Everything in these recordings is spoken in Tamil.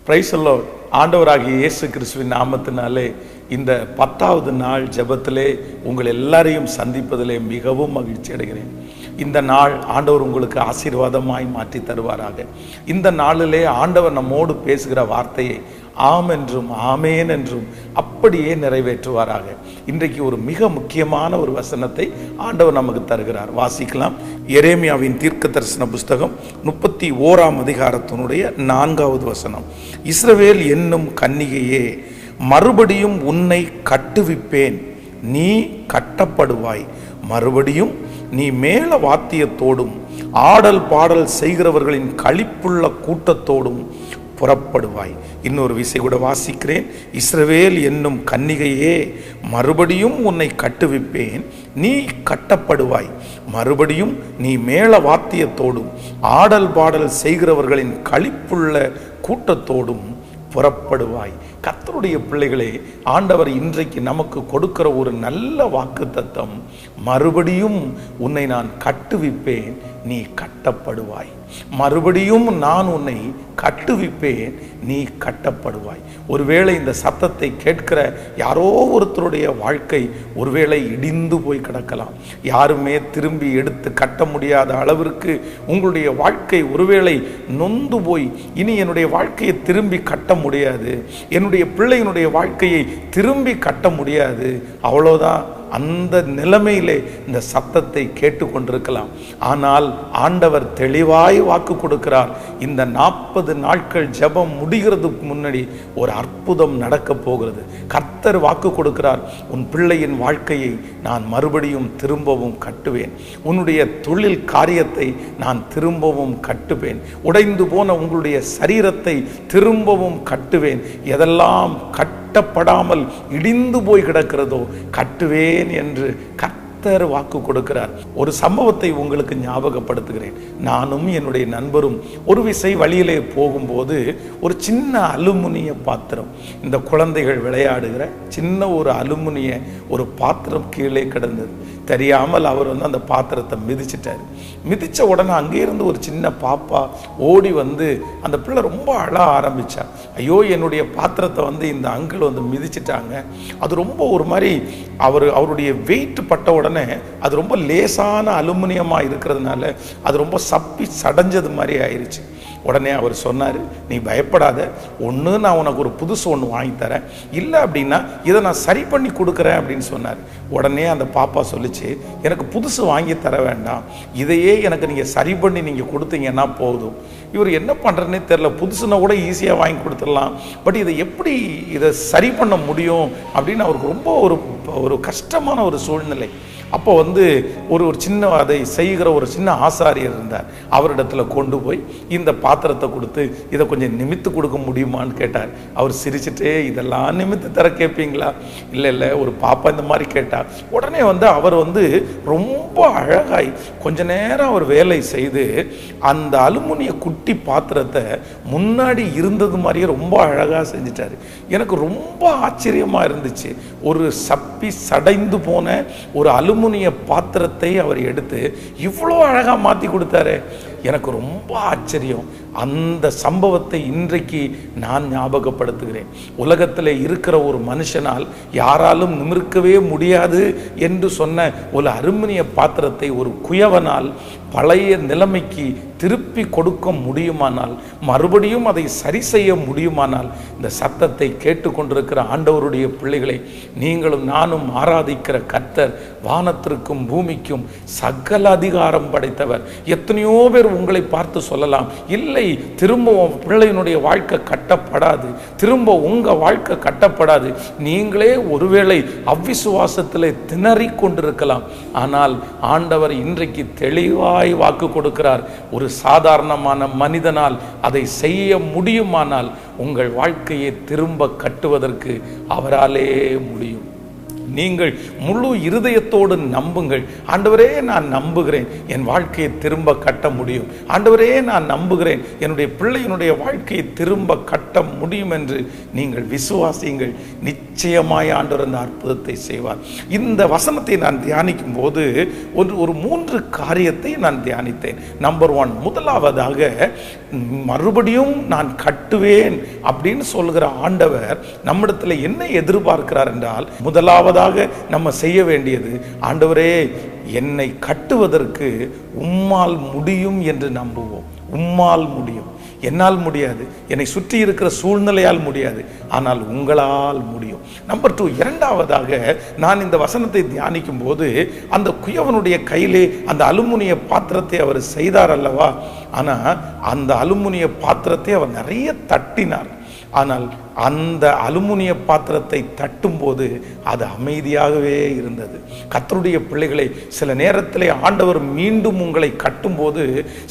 Praise the Lord. ஆண்டவராகிய இயேசு கிறிஸ்துவின் நாமத்தினாலே இந்த 10வது நாள் ஜெபத்திலே உங்கள் எல்லாரையும் சந்திப்பதிலே மிகவும் மகிழ்ச்சி அடைகிறேன். இந்த நாள் ஆண்டவர் உங்களுக்கு ஆசீர்வாதமாய் மாற்றி தருவாராக. இந்த நாளிலே ஆண்டவர் நம்மோடு பேசுகிற வார்த்தையை ஆம் என்றும் ஆமேன் என்றும் அப்படியே நிறைவேற்றுவாராக. இன்றைக்கு ஒரு மிக முக்கியமான ஒரு வசனத்தை ஆண்டவர் நமக்கு தருகிறார். வாசிக்கலாம். எரேமியாவின் தீர்க்க தரிசன புஸ்தகம் 31ஆம் அதிகாரத்தினுடைய 4வது வசனம். இஸ்ரவேல் என்னும் கன்னிகையே, மறுபடியும் உன்னை கட்டுவிப்பேன், நீ கட்டப்படுவாய். மறுபடியும் நீ மேல வாத்தியத்தோடும் ஆடல் பாடல் செய்கிறவர்களின் களிப்புள்ள கூட்டத்தோடும் புறப்படுவாய். இன்னொரு விசை கூட வாசிக்கிறேன். இஸ்ரவேல் என்னும் கன்னிகையே, மறுபடியும் உன்னை கட்டுவிப்பேன், நீ கட்டப்படுவாய். மறுபடியும் நீ மேள வாத்தியத்தோடும் ஆடல் பாடல் செய்கிறவர்களின் களிப்புள்ள கூட்டத்தோடும் புறப்படுவாய். கர்த்தருடைய பிள்ளைகளே, ஆண்டவர் இன்றைக்கு நமக்கு கொடுக்கிற ஒரு நல்ல வாக்குத்தத்தம், மறுபடியும் உன்னை நான் கட்டுவிப்பேன், நீ கட்டப்படுவாய். மறுபடியும் நான் உன்னை கட்டுவிப்பேன், நீ கட்டப்படுவாய். ஒருவேளை இந்த சத்தத்தை கேட்கிற யாரோ ஒருத்தருடைய வாழ்க்கை ஒருவேளை இடிந்து போய் கிடக்கலாம். யாருமே திரும்பி எடுத்து கட்ட முடியாத அளவிற்கு உங்களுடைய வாழ்க்கை ஒருவேளை நொந்து போய், இனி என்னுடைய வாழ்க்கையை திரும்பி கட்ட முடியாது, என்னுடைய பிள்ளையினுடைய வாழ்க்கையை திரும்பி கட்ட முடியாது, அவ்வளோதான். அந்த நிலைமையிலே இந்த சத்தத்தை கேட்டு கொண்டிருக்கலாம். ஆனால் ஆண்டவர் தெளிவாய் வாக்கு கொடுக்கிறார். இந்த 40 நாட்கள் ஜெபம் முடிகிறதுக்கு முன்னாடி ஒரு அற்புதம் நடக்க போகிறது. கர்த்தர் வாக்கு கொடுக்கிறார், உன் பிள்ளையின் வாழ்க்கையை நான் மறுபடியும் திரும்பவும் கட்டுவேன். உன்னுடைய தொழில் காரியத்தை நான் திரும்பவும் கட்டுவேன். உடைந்து போன உங்களுடைய சரீரத்தை திரும்பவும் கட்டுவேன். எதெல்லாம் கட்டப்படாமல் இடிந்து போய் கிடக்கிறதோ கட்டுவேன் என்று கர்த்தர் வாக்கு கொடுக்கிறார். ஒரு சம்பவத்தை உங்களுக்கு ஞாபகப்படுத்துகிறேன். நானும் என்னுடைய நண்பரும் ஒரு விசை வழியிலே போகும்போது ஒரு சின்ன அலுமினிய பாத்திரம், இந்த குழந்தைகள் விளையாடுகிற சின்ன ஒரு அலுமினிய ஒரு பாத்திரம் கீழே கிடந்தது. தெரியாமல் அவர் அந்த பாத்திரத்தை மிதிச்சிட்டார். மிதித்த உடனே அங்கேருந்து ஒரு சின்ன பாப்பா ஓடி வந்து அந்த பிள்ளை ரொம்ப அழ ஆரம்பித்தா. ஐயோ, என்னுடைய பாத்திரத்தை இந்த அங்கிள் மிதிச்சிட்டாங்க. அது ரொம்ப ஒரு மாதிரி அவருடைய வெயிட் பட்ட உடனே அது ரொம்ப லேசான அலுமினியமாக இருக்கிறதுனால அது ரொம்ப சப்பி சடைஞ்சது மாதிரி ஆயிடுச்சு. உடனே அவர் சொன்னார், நீ பயப்படாத, ஒன்று நான் உனக்கு ஒரு புதுசு ஒன்று வாங்கி தரேன், இல்லை அப்படின்னா இதை நான் சரி பண்ணி கொடுக்குறேன் அப்படின்னு சொன்னார். உடனே அந்த பாப்பா சொல்லிச்சு, எனக்கு புதுசு வாங்கி தர வேண்டாம், இதையே எனக்கு நீங்கள் சரி பண்ணி நீங்கள் கொடுத்தீங்கன்னா போதும். இவர் என்ன பண்ணுறதுனே தெரில. புதுசுன்னா கூட ஈஸியாக வாங்கி கொடுத்துடலாம், பட் இதை எப்படி இதை சரி பண்ண முடியும் அப்படின்னு அவருக்கு ரொம்ப ஒரு கஷ்டமான ஒரு சூழ்நிலை. அப்போ ஒரு சின்ன அதை செய்கிற ஒரு சின்ன ஆசாரியர் இருந்தார். அவரிடத்துல கொண்டு போய் இந்த பாத்திரத்தை கொடுத்து இதை கொஞ்சம் நிமித்து கொடுக்க முடியுமான்னு கேட்டார். அவர் சிரிச்சுட்டே, இதெல்லாம் நிமித்து தர கேட்பீங்களா? இல்லை, ஒரு பாப்பா இந்த மாதிரி கேட்டார். உடனே அவர் ரொம்ப அழகாய் கொஞ்ச நேரம் அவர் வேலை செய்து அந்த அலுமினிய குட்டி பாத்திரத்தை முன்னாடி இருந்தது மாதிரியே ரொம்ப அழகாக செஞ்சிட்டாரு. எனக்கு ரொம்ப ஆச்சரியமாக இருந்துச்சு. ஒரு சப்பி சடைந்து போன ஒரு அலுமினிய பாத்திரத்தை அவர் எடுத்து இவ்வளோ அழகாக மாற்றி கொடுத்தாரு. எனக்கு ரொம்ப ஆச்சரியம். அந்த சம்பவத்தை இன்றைக்கு நான் ஞாபகப்படுத்துகிறேன். உலகத்தில் இருக்கிற ஒரு மனுஷனால் யாராலும் நிமிர்க்கவே முடியாது என்று சொன்ன ஒரு அலுமினிய பாத்திரத்தை ஒரு குயவனால் பழைய நிலைமைக்கு திருப்பி கொடுக்க முடியுமானால், மறுபடியும் அதை சரி செய்ய முடியுமானால், இந்த சத்தத்தை கேட்டுக்கொண்டிருக்கிற ஆண்டவருடைய பிள்ளைகளை, நீங்களும் நானும் ஆராதிக்கிற கர்த்தர் வானத்திற்கும் பூமிக்கும் சகல அதிகாரம் படைத்தவர். எத்தனையோ பேர் உங்களை பார்த்து சொல்லலாம், இல்லை, திரும்ப பிள்ளையினுடைய வாழ்க்கை கட்டப்படாது, திரும்ப உங்க வாழ்க்கை கட்டப்படாது. நீங்களே ஒருவேளை அவ்விசுவாசத்திலே திணறி கொண்டிருக்கலாம். ஆனால் ஆண்டவர் இன்றைக்கு தெளிவாய் வாக்கு கொடுக்கிறார். ஒரு சாதாரணமான மனிதனால் அதை செய்ய முடியுமானால் உங்கள் வாழ்க்கையை திரும்ப கட்டுவதற்கு அவராலே முடியும். நீங்கள் முழு இருதயத்தோடு நம்புங்கள். ஆண்டவரே, நான் நம்புகிறேன் என் வாழ்க்கையை திரும்ப கட்ட முடியும். ஆண்டவரே, நான் நம்புகிறேன் என்னுடைய பிள்ளையினுடைய வாழ்க்கையை திரும்ப கட்ட முடியும் என்று நீங்கள் விசுவாசியுங்கள். நிச்சயமாய் ஆண்டவர் அந்த அற்புதத்தை செய்வார். இந்த வசனத்தை நான் தியானிக்கும் போது ஒரு 3 காரியத்தை நான் தியானித்தேன். நம்பர் 1, முதலாவதாக மறுபடியும் நான் கட்டுவேன் அப்படின்னு சொல்கிற ஆண்டவர் நம்மிடத்தில் என்ன எதிர்பார்க்கிறார் என்றால், முதலாவதாக நம்ம செய்ய வேண்டியது, ஆண்டவரே என்னை கட்டுவதற்கு உம்மால் முடியும் என்று நம்புவோம். உம்மால் முடியும், என்னால் முடியாது, என்னை சுற்றி இருக்கிற சூழ்நிலையால் முடியாது, ஆனால் உங்களால் முடியும். நம்பர் 2, இரண்டாவதாக நான் இந்த வசனத்தை தியானிக்கும் போது அந்த குயவனுடைய கையிலே அந்த அலுமினிய பாத்திரத்தை அவர் செய்தார் அல்லவா, ஆனால் அந்த அலுமினிய பாத்திரத்தை அவர் நிறைய தட்டினார். ஆனால் அந்த அலுமினிய பாத்திரத்தை தட்டும் போது அது அமைதியாகவே இருந்தது. கர்த்தருடைய பிள்ளைகளை, சில நேரத்திலே ஆண்டவர் மீண்டும் உங்களை கட்டும்போது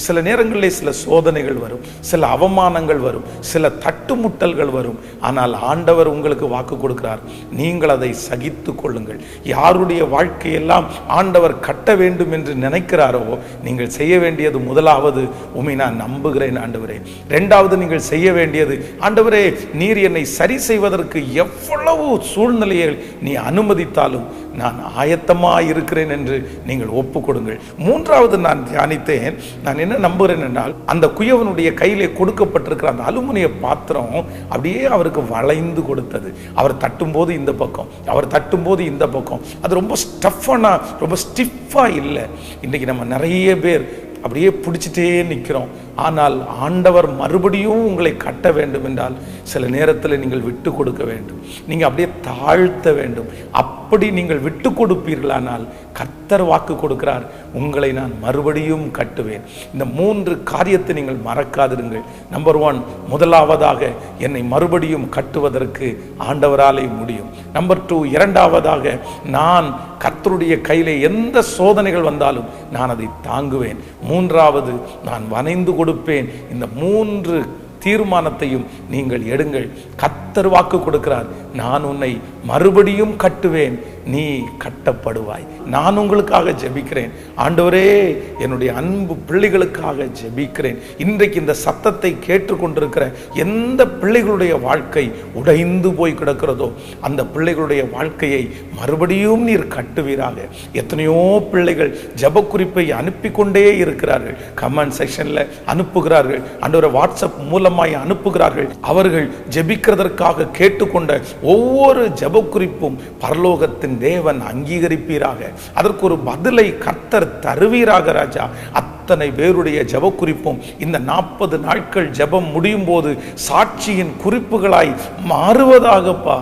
சில நேரங்களிலே சில சோதனைகள் வரும், சில அவமானங்கள் வரும், சில தட்டுமுட்டல்கள் வரும். ஆனால் ஆண்டவர் உங்களுக்கு வாக்கு கொடுக்கிறார், நீங்கள் அதை சகித்து கொள்ளுங்கள். யாருடைய வாழ்க்கையெல்லாம் ஆண்டவர் கட்ட வேண்டும் என்று நினைக்கிறாரோ, நீங்கள் செய்ய வேண்டியது முதலாவது, உம்மை நான் நம்புகிறேன் ஆண்டவரே. இரண்டாவது, நீங்கள் செய்ய வேண்டியது, ஆண்டவரே நீர் என்னை சரி செய்வதற்கு எவ்வளவு சூழ்நிலையை நீ அனுமதித்தாலும் நான் ஆயத்தமாக இருக்கிறேன் என்று நீங்கள் ஒப்பு கொடுங்கள். மூன்றாவது நான் தியானித்தேன், நான் என்ன நம்புகிறேன் என்றால், அந்த குயவனுடைய கையிலே கொடுக்கப்பட்டிருக்கிற அந்த அலுமினிய பாத்திரம் அப்படியே அவருக்கு வளைந்து கொடுத்தது. அவர் தட்டும்போது இந்த பக்கம், அவர் தட்டும்போது இந்த பக்கம். அது ரொம்ப ஸ்டஃபானா, ரொம்ப ஸ்டிஃபா இல்லை. இன்னைக்கு நம்ம நிறைய பேர் அப்படியே பிடிச்சிட்டே நிற்கிறோம். ஆனால் ஆண்டவர் மறுபடியும் உங்களை கட்ட வேண்டும் என்றால் சில நேரத்தில் நீங்கள் விட்டு கொடுக்க வேண்டும், நீங்கள் அப்படியே தாழ்த்த வேண்டும். அப்படி நீங்கள் விட்டு கொடுப்பீர்களானால் கர்த்தர் வாக்கு கொடுக்கிறார், உங்களை நான் மறுபடியும் கட்டுவேன். இந்த 3 காரியத்தை நீங்கள் மறக்காதிருங்கள். நம்பர் 1, முதலாவதாக என்னை மறுபடியும் கட்டுவதற்கு ஆண்டவராலே முடியும். நம்பர் 2, இரண்டாவதாக நான் கர்த்தருடைய கையிலே எந்த சோதனைகள் வந்தாலும் நான் அதை தாங்குவேன். மூன்றாவது, நான் வனைந்து கொடுப்பேன். இந்த 3 தீர்மானத்தையும் நீங்கள் எடுங்கள். கர்த்தர் வாக்கு கொடுக்கிறார், நான் உன்னை மறுபடியும் கட்டுவேன், நீ கட்டப்படுவாய். நான் உங்களுக்காக ஜெபிக்கிறேன். ஆண்டவரே, என்னுடைய அன்பு பிள்ளைகளுக்காக ஜெபிக்கிறேன். இன்றைக்கு இந்த சத்தத்தை கேட்டுக்கொண்டிருக்கிற எந்த பிள்ளைகளுடைய வாழ்க்கை உடைந்து போய் கிடக்கிறதோ அந்த பிள்ளைகளுடைய வாழ்க்கையை மறுபடியும் நீர் கட்டுவீராக. எத்தனையோ பிள்ளைகள் ஜெப குறிப்பை அனுப்பி கொண்டே இருக்கிறார்கள், கமெண்ட் செக்ஷன்ல அனுப்புகிறார்கள், ஆண்டவரே வாட்ஸ்அப் மூலமாய் அனுப்புகிறார்கள். அவர்கள் ஜெபிக்கிறதற்காக கேட்டுக்கொண்ட ஒவ்வொரு ஜெப குறிப்பும் பரலோகத்தின் தேவன் அங்கீகரிப்பீராக. அதற்கு ஒரு பதிலை கர்த்தர் தருவீராக ராஜா. அத்தனை பேருடைய ஜெப குறிப்பும் இந்த 40 நாட்கள் ஜெபம் முடியும் போது சாட்சியின் குறிப்புகளாய் மாறுவதாகப்பா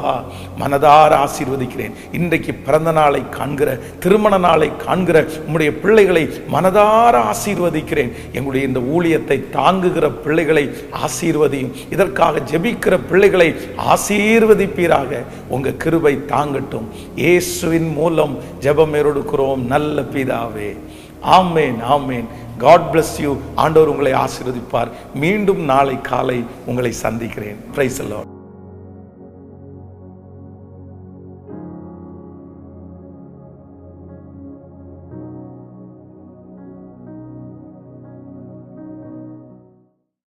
மனதார ஆசீர்வதிக்கிறேன். இன்றைக்கு பிறந்த நாளை காண்கிற, திருமண நாளை காண்கிற உம்முடைய பிள்ளைகளை மனதார ஆசீர்வதிக்கிறேன். எங்களுடைய இந்த ஊழியத்தை தாங்குகிற பிள்ளைகளை ஆசீர்வதியும். இதற்காக ஜெபிக்கிற பிள்ளைகளை ஆசீர்வதிப்பீராக. உங்க கிருபை தாங்கட்டும். இயேசுவின் மூலம் ஜெபம் ஏறெடுக்கிறோம் நல்ல பிதாவே. ஆமேன், ஆமேன். God bless you. ஆண்டவர் உங்களை ஆசீர்வதிப்பார். மீண்டும் நாளை காலை உங்களை சந்திக்கிறேன். Praise the Lord.